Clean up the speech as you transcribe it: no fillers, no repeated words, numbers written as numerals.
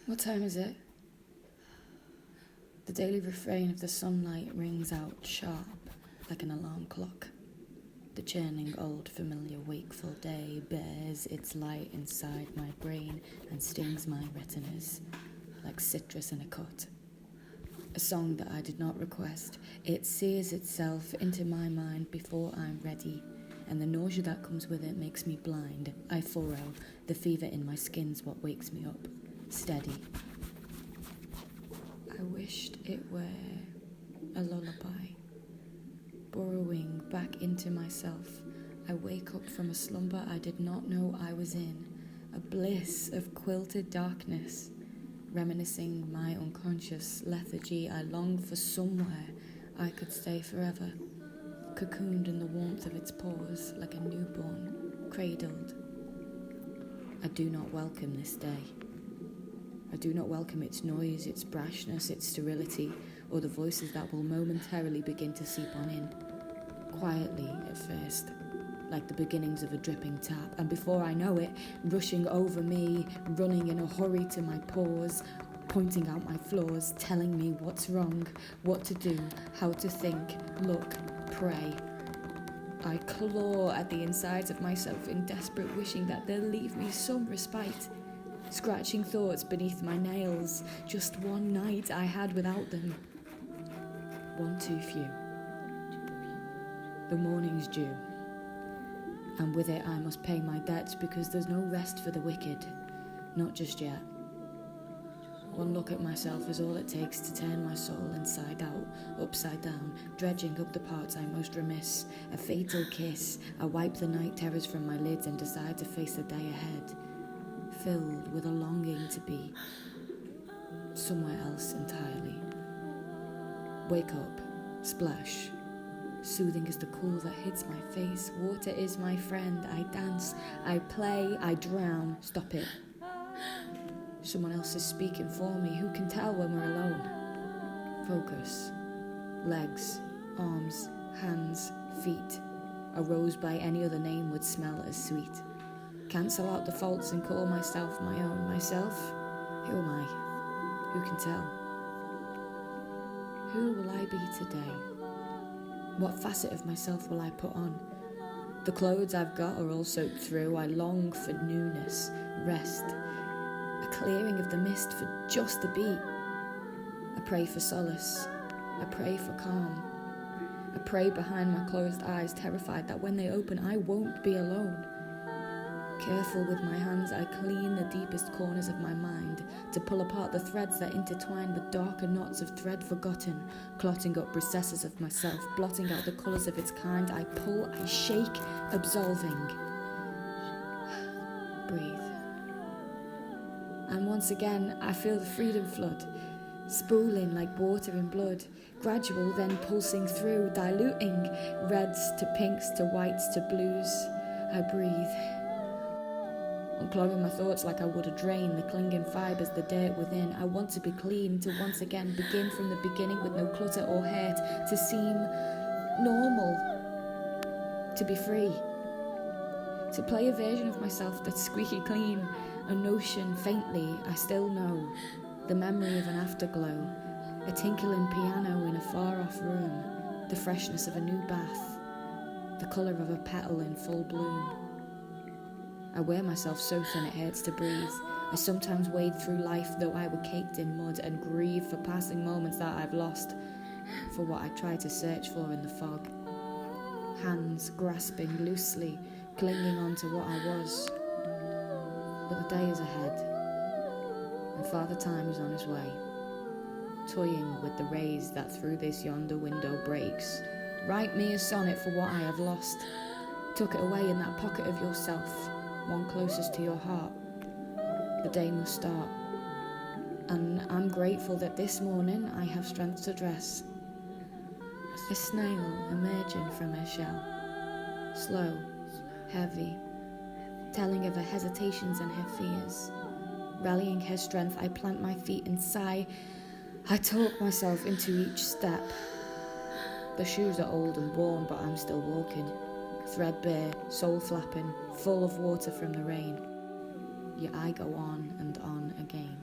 What time is it? The daily refrain of the sunlight rings out sharp, like an alarm clock. The churning, old, familiar, wakeful day bears its light inside my brain and stings my retinas, like citrus in a cut. A song that I did not request, it sears itself into my mind before I'm ready, and the nausea that comes with it makes me blind. I furrow, the fever in my skin's what wakes me up, steady. I wished it were a lullaby. Burrowing back into myself, I wake up from a slumber I did not know I was in, a bliss of quilted darkness. Reminiscing my unconscious lethargy, I long for somewhere I could stay forever, cocooned in the warmth of its paws like a newborn, cradled. I do not welcome this day. I do not welcome its noise, its brashness, its sterility, or the voices that will momentarily begin to seep on in, quietly at first, like the beginnings of a dripping tap, and before I know it, rushing over me, running in a hurry to my paws, pointing out my flaws, telling me what's wrong, what to do, how to think, look, pray. I claw at the insides of myself in desperate wishing that they'll leave me some respite. Scratching thoughts beneath my nails, just one night I had without them. One too few. The morning's due, and with it I must pay my debts because there's no rest for the wicked, not just yet. One look at myself is all it takes to turn my soul inside out, upside down, dredging up the parts I most remiss. A fatal kiss, I wipe the night terrors from my lids and decide to face the day ahead, filled with a longing to be somewhere else entirely. Wake up, splash. Soothing is the cool that hits my face. Water is my friend. I dance, I play, I drown. Stop it. Someone else is speaking for me. Who can tell when we're alone? Focus. Legs, arms, hands, feet. A rose by any other name would smell as sweet. Cancel out the faults and call myself my own. Myself? Who am I? Who can tell? Who will I be today? What facet of myself will I put on? The clothes I've got are all soaked through. I long for newness, rest, a clearing of the mist for just a beat. I pray for solace. I pray for calm. I pray behind my closed eyes, terrified that when they open, I won't be alone. Careful with my hands, I clean the deepest corners of my mind to pull apart the threads that intertwine with darker knots of thread forgotten, clotting up recesses of myself, blotting out the colours of its kind. I pull, I shake, absolving. Breathe. And once again, I feel the freedom flood, spooling like water in blood, gradual then pulsing through, diluting reds to pinks to whites to blues. I breathe. Unclogging my thoughts like I would a drain, the clinging fibres, the dirt within. I want to be clean, to once again begin from the beginning with no clutter or hurt, to seem normal, to be free, to play a version of myself that's squeaky clean, a notion faintly I still know, the memory of an afterglow, a tinkling piano in a far-off room, the freshness of a new bath, the colour of a petal in full bloom. I wear myself so thin it hurts to breathe. I sometimes wade through life though I were caked in mud and grieve for passing moments that I've lost, for what I tried to search for in the fog. Hands grasping loosely, clinging on to what I was. But the day is ahead, and Father Time is on his way, toying with the rays that through this yonder window breaks. Write me a sonnet for what I have lost. Tuck it away in that pocket of yourself, one closest to your heart. The day must start, and I'm grateful that this morning I have strength to dress. A snail emerging from her shell, slow, heavy, telling of her hesitations and her fears. Rallying her strength, I plant my feet and sigh. I talk myself into each step. The shoes are old and worn, but I'm still walking. Threadbare, sole flapping, full of water from the rain. Yet I go on and on again.